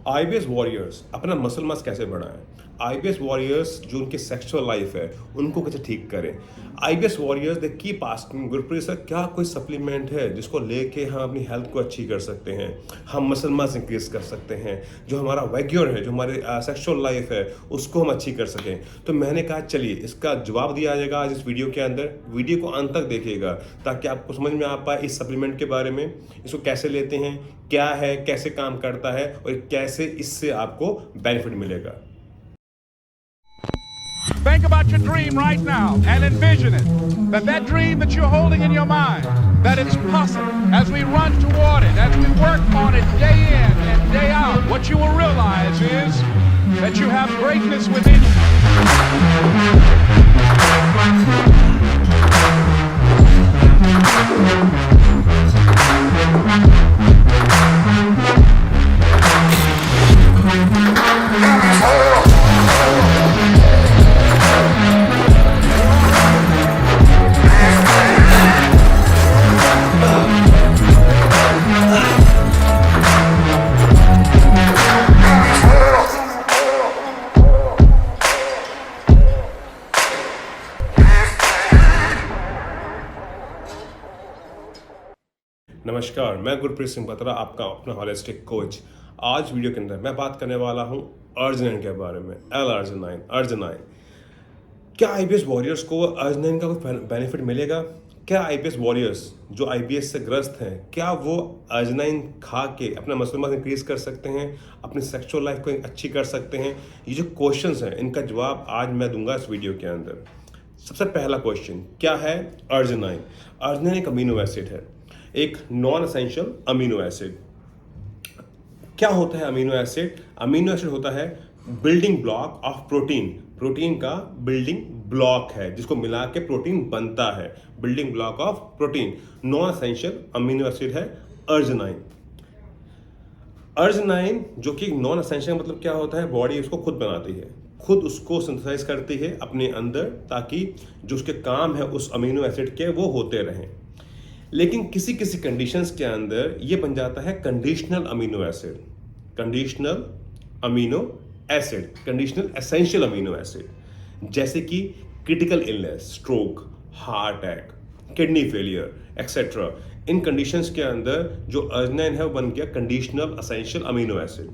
IBS warriors अपना muscle mass कैसे बढ़ाएं? आईबीएस वॉरियर्स जो उनकी सेक्सुअल लाइफ है उनको कैसे ठीक करें? IBS warriors they keep asking, Gurpreet sir क्या कोई सप्लीमेंट है जिसको लेके हम अपनी हेल्थ को अच्छी कर सकते हैं, हम मसल मास इंक्रीज कर सकते हैं, जो हमारा वैग्योर है, जो हमारी सेक्सुअल लाइफ है उसको हम अच्छी कर सकें? तो मैंने कहा चलिए इसका जवाब दिया जाएगा आज इस वीडियो के अंदर। वीडियो को अंत तक देखिएगा ताकि आपको समझ में आ पाए इस सप्लीमेंट के बारे में, इसको कैसे लेते हैं, क्या है, कैसे काम करता है और कैसे इससे आपको बेनिफिट मिलेगा। Think about your dream right now and envision it. That dream that you're holding in your mind, that it's possible. As we run toward it, as we work on it day in and day out, what you will realize is that you have greatness within नमस्कार, मैं गुरप्रीत सिंह बत्रा, आपका अपना holistic coach. आज video के अंदर मैं बात करने वाला हूं अर्जिनाइन के बारे में। अर्जिनाइन क्या आईबीएस वॉरियर्स को अर्जिनाइन का कोई बेनिफिट मिलेगा? क्या आईबीएस वॉरियर्स जो आईबीएस से ग्रस्त हैं, क्या वो अर्जिनाइन खा के अपना मसल मास इंक्रीज कर सकते हैं, अपनी सेक्सुअल लाइफ को अच्छी कर सकते हैं? ये जो क्वेश्चंस हैं इनका जवाब आज मैं दूंगा इस वीडियो के अंदर। सबसे पहला क्वेश्चन, क्या है अर्जिनाइन? अर्जिनाइन एक अमीनो एसिड है, एक नॉन एसेंशियल अमीनो एसिड। क्या होता है अमीनो एसिड? अमीनो एसिड होता है building block of protein. Protein का बिल्डिंग ब्लॉक है जिसको मिला के प्रोटीन बनता है, building block of protein. Non essential amino acid है अर्जिनाइन। अर्जिनाइन जो कि नॉन एसेंशियल मतलब क्या होता है, बॉडी उसको खुद बनाती है, खुद उसको सिंथेसाइज करती है अपने अंदर ताकि जो उसके काम है उस अमीनो एसिड के वो होते रहें। लेकिन किसी किसी कंडीशंस के अंदर ये बन जाता है conditional amino acid, conditional amino acid, conditional essential amino acid, जैसे कि critical illness, stroke, heart attack, kidney failure etcetera. इन कंडीशंस के अंदर जो अर्जिनाइन है वो बन गया conditional essential amino acid.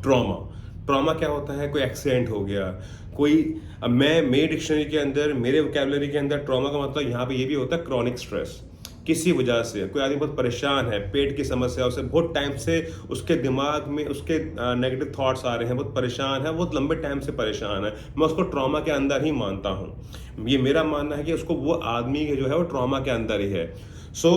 Trauma क्या होता है? कोई एक्सीडेंट हो गया, मेरे डिक्शनरी के अंदर, मेरे वोकैबुलरी के अंदर ट्रॉमा का मतलब यहाँ पे ये भी होता है क्रॉनिक स्ट्रेस। किसी वजह से कोई आदमी बहुत परेशान है, पेट की समस्या, उसे बहुत टाइम से उसके दिमाग में उसके नेगेटिव थॉट्स आ रहे हैं, बहुत परेशान है, बहुत लंबे टाइम से परेशान है, मैं उसको ट्रॉमा के अंदर ही मानता हूँ। ये मेरा मानना है कि उसको वो आदमी जो है वो ट्रॉमा के अंदर ही है। सो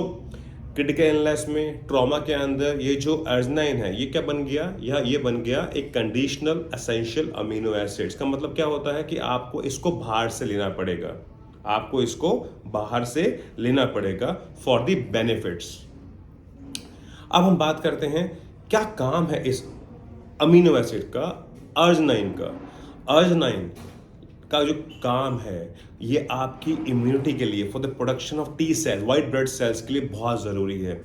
क्रिटिकल इलनेस में, ट्रॉमा के अंदर ये जो अर्जिनाइन है ये क्या बन गया? ये बन गया एक कंडीशनल एसेंशियल अमीनो एसिड्स। का मतलब क्या होता है कि आपको इसको बाहर से लेना पड़ेगा, आपको इसको बाहर से लेना पड़ेगा फॉर द बेनिफिट्स। अब हम बात करते हैं क्या काम है इस अमीनो एसिड का, अर्जिनाइन का। अर्जिनाइन का जो काम है ये आपकी इम्यूनिटी के लिए, for the production of T cell, white blood cells के लिए बहुत ज़रूरी है,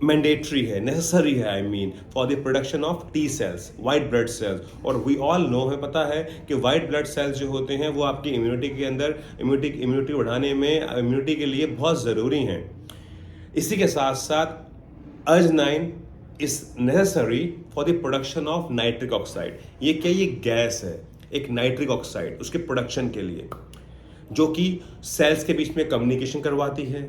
मैंडेटरी है, नेसेसरी है, I mean for the production of T cells, white blood cells. और वी ऑल नो, हमें पता है कि वाइट ब्लड सेल्स जो होते हैं वो आपकी इम्यूनिटी के अंदर इम्यूनिटी बढ़ाने में, इम्यूनिटी के लिए बहुत ज़रूरी हैं। इसी के साथ साथ arginine is necessary for the production of nitric oxide. ये क्या? ये गैस है, एक नाइट्रिक ऑक्साइड, उसके प्रोडक्शन के लिए, जो कि सेल्स के बीच में कम्युनिकेशन करवाती है,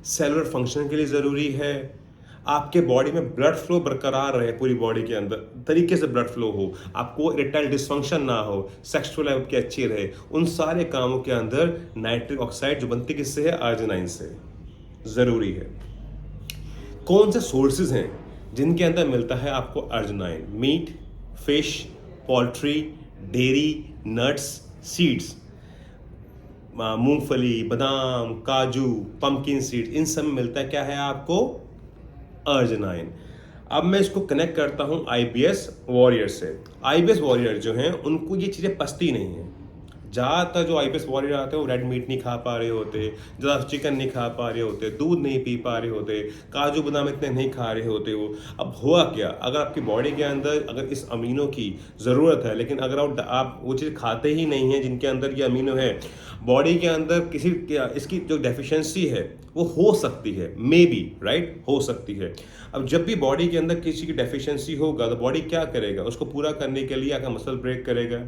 सेलुलर फंक्शन के लिए ज़रूरी है, आपके बॉडी में ब्लड फ्लो बरकरार रहे, पूरी बॉडी के अंदर तरीके से ब्लड फ्लो हो, आपको इरेक्टाइल डिसफंक्शन ना हो, सेक्सुअल लाइफ की अच्छी रहे, उन सारे कामों के अंदर नाइट्रिक ऑक्साइड जो बनती किससे है? अर्जिनाइन से, ज़रूरी है। कौन से सोर्सेज हैं जिनके अंदर मिलता है आपको arginine? Meat, fish, poultry, dairy, nuts, seeds, मूंगफली, बादाम, काजू, पंपकिन सीड्स, इन सब में मिलता है क्या है आपको? अर्जिनाइन। अब मैं इसको कनेक्ट करता हूं आईबीएस वॉरियर से। आईबीएस वॉरियर जो हैं उनको ये चीज़ें पचती नहीं हैं, ज़्यादातर जो IBS वॉरियर आते हैं वो रेड मीट नहीं खा पा रहे होते, ज़्यादा चिकन नहीं खा पा रहे होते, दूध नहीं पी पा रहे होते, काजू बादाम इतने नहीं खा रहे होते वो। अब हुआ क्या, अगर आपकी बॉडी के अंदर अगर इस अमीनो की ज़रूरत है, लेकिन अगर आप वो चीज़ खाते ही नहीं हैं जिनके अंदर ये अमीनो है, बॉडी के अंदर किसी इसकी जो डेफिशिएंसी है वो हो सकती है, मे बी राइट, हो सकती है। अब जब भी बॉडी के अंदर किसी की डेफिशिएंसी होगा तो बॉडी क्या करेगा, उसको पूरा करने के लिए आकर मसल ब्रेक करेगा,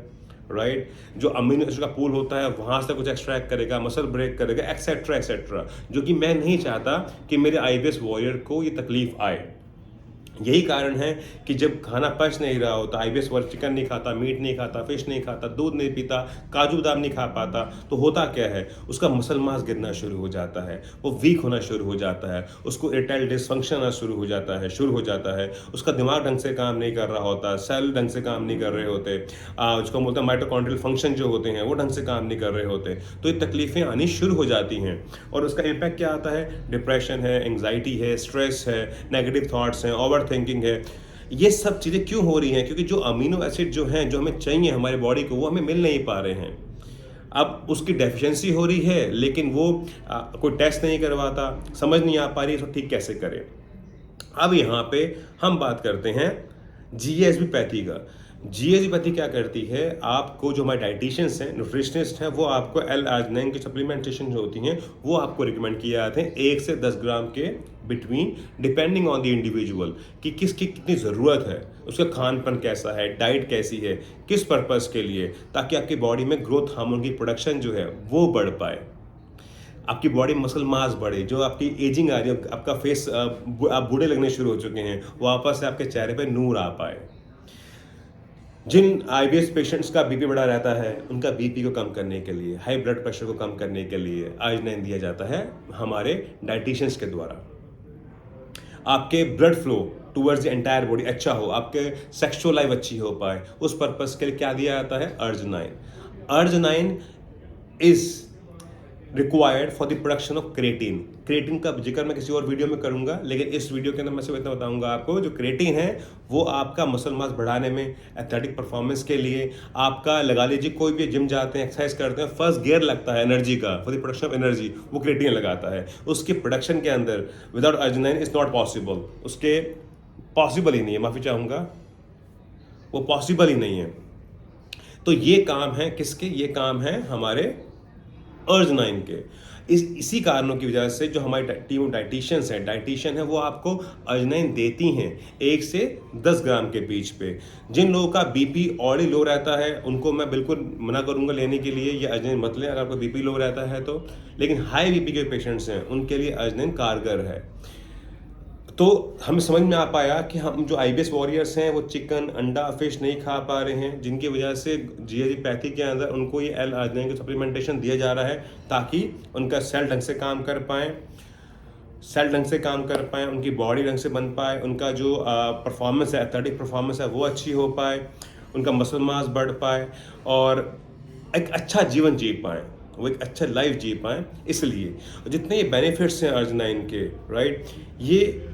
राइट, जो अमीनो एसिड का पूल होता है वहाँ से कुछ एक्सट्रैक्ट करेगा, मसल ब्रेक करेगा, एक्सेट्रा एक्सेट्रा, जो कि मैं नहीं चाहता कि मेरे IBS वॉरियर को ये तकलीफ आए। यही कारण है कि जब खाना पच नहीं रहा होता, IBS वॉरियर चिकन नहीं खाता, मीट नहीं खाता, फिश नहीं खाता, दूध नहीं पीता, काजू बादाम नहीं खा पाता, तो होता क्या है, उसका मसल मास गिरना शुरू हो जाता है, वो वीक होना शुरू हो जाता है, उसको इरेक्टाइल डिसफंक्शन आना शुरू हो जाता है, उसका दिमाग ढंग से काम नहीं कर रहा होता, सेल ढंग से काम नहीं कर रहे होते, उसको बोलते हैं माइटोकॉन्ड्रियल फंक्शन जो होते हैं वो ढंग से काम नहीं कर रहे होते, तो ये तकलीफें आनी शुरू हो जाती हैं। और उसका इम्पैक्ट क्या आता है, डिप्रेशन है, एंग्जाइटी है, स्ट्रेस है, नेगेटिव थॉट्स हैं, ओवर थिंकिंग है। ये सब चीज़ें क्यों हो रही हैं, क्योंकि जो अमीनो एसिड जो हैं, जो हमें चाहिए हमारी बॉडी को, वो हमें मिल नहीं पा रहे हैं। अब उसकी डेफिशिएंसी हो रही है, लेकिन वो कोई टेस्ट नहीं करवाता, समझ नहीं आ पा रही इसको ठीक कैसे करें। अब यहाँ पे हम बात करते हैं GSB पैथी का। GSB पैथी क्या करती है, आपको जो हमारे डाइटिशियंस हैं, न्यूट्रिशनिस्ट हैं, वो आपको L-arginine की सप्लीमेंटेशन जो होती हैं वो आपको रिकमेंड किए जाते हैं 1 से 10 ग्राम के between, depending on the individual, कि किसकी कितनी ज़रूरत है, उसका खान पान कैसा है, डाइट कैसी है, किस पर्पज़ के लिए, ताकि आपकी बॉडी में ग्रोथ हार्मोन की प्रोडक्शन जो है वो बढ़ पाए, आपकी बॉडी मसल मास बढ़े, जो आपकी एजिंग आ रही है, आपका फेस आप बूढ़े लगने शुरू हो चुके हैं, वापस से आपके चेहरे पे नूर आ पाए। जिन IBS पेशेंट्स का BP बढ़ा रहता है, उनका BP को कम करने के लिए, हाई ब्लड प्रेशर को कम करने के लिए आर्जिनाइन दिया जाता है हमारे डाइटिशियंस के द्वारा। आपके blood flow towards the entire body अच्छा हो, आपके सेक्सुअल लाइफ अच्छी हो पाए, उस पर्पस के लिए क्या दिया जाता है, arginine. Arginine is required for the production of creatine. Creatine का जिक्र मैं किसी और वीडियो में करूंगा, लेकिन इस वीडियो के अंदर मैं सिर्फ इतना बताऊंगा आपको, जो क्रेटिन है वो आपका मसल मास बढ़ाने में, एथलेटिक परफॉर्मेंस के लिए, आपका लगा लीजिए कोई भी जिम जाते हैं, एक्सरसाइज करते हैं, फर्स्ट गियर लगता है एनर्जी का, for the production of energy, वो क्रेटिन लगाता है। उसके प्रोडक्शन के अंदर without arginine is not possible, उसके पॉसिबल ही नहीं है, माफ़ी चाहूँगा, वो पॉसिबल ही नहीं है। तो ये काम है किसके, ये काम है हमारे अर्जिनाइन के। इसी कारणों की वजह से जो हमारी टीम डाइटिशियंस है, डाइटिशियन है, वो आपको अर्जिनाइन देती हैं 1 से 10 ग्राम के बीच पे। जिन लोगों का BP ऑलरेडी लो रहता है उनको मैं बिल्कुल मना करूंगा लेने के लिए, ये अर्जिनाइन मत लें अगर आपका BP लो रहता है तो। लेकिन हाई BP के पेशेंट्स हैं उनके लिए अर्जिनाइन कारगर है। तो हमें समझ में आ पाया कि हम जो IBS वॉरियर्स हैं वो चिकन, अंडा, फिश नहीं खा पा रहे हैं, जिनकी वजह से GSB पैथी के अंदर उनको ये L-arginine का सप्लीमेंटेशन दिया जा रहा है ताकि उनका सेल ढंग से काम कर पाएँ, उनकी बॉडी ढंग से बन पाए, उनका जो परफॉर्मेंस है, एथलेटिक परफॉर्मेंस है वो अच्छी हो पाए, उनका मसल मास बढ़ पाए और एक अच्छा जीवन जी पाएँ, वो एक अच्छा लाइफ जी पाएँ। इसलिए जितने ये बेनिफिट्स हैं अर्जिनाइन के, राइट, ये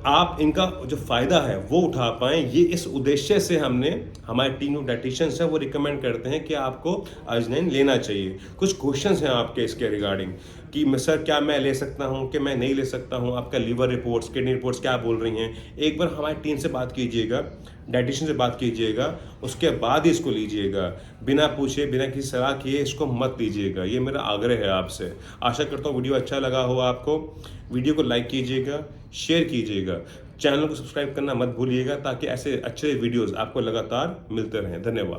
आप इनका जो फ़ायदा है वो उठा पाएँ, ये इस उद्देश्य से हमने, हमारी टीम ऑफ डाइटिशियंस है वो रिकमेंड करते हैं कि आपको अर्जिनाइन लेना चाहिए। कुछ क्वेश्चंस हैं आपके इसके रिगार्डिंग कि सर क्या मैं ले सकता हूं कि मैं नहीं ले सकता हूं, आपका लीवर रिपोर्ट्स, किडनी रिपोर्ट्स क्या बोल रही हैं। एक बार हमारी टीम से बात कीजिएगा, डाइटिशियन से बात कीजिएगा, उसके बाद ही इसको लीजिएगा। बिना पूछे, बिना किसी सलाह किए इसको मत लीजिएगा, ये मेरा आग्रह है आपसे। आशा करता हूँ वीडियो अच्छा लगा हो आपको। वीडियो को लाइक कीजिएगा, शेयर कीजिएगा, चैनल को सब्सक्राइब करना मत भूलिएगा ताकि ऐसे अच्छे वीडियोज़ आपको लगातार मिलते रहें। धन्यवाद।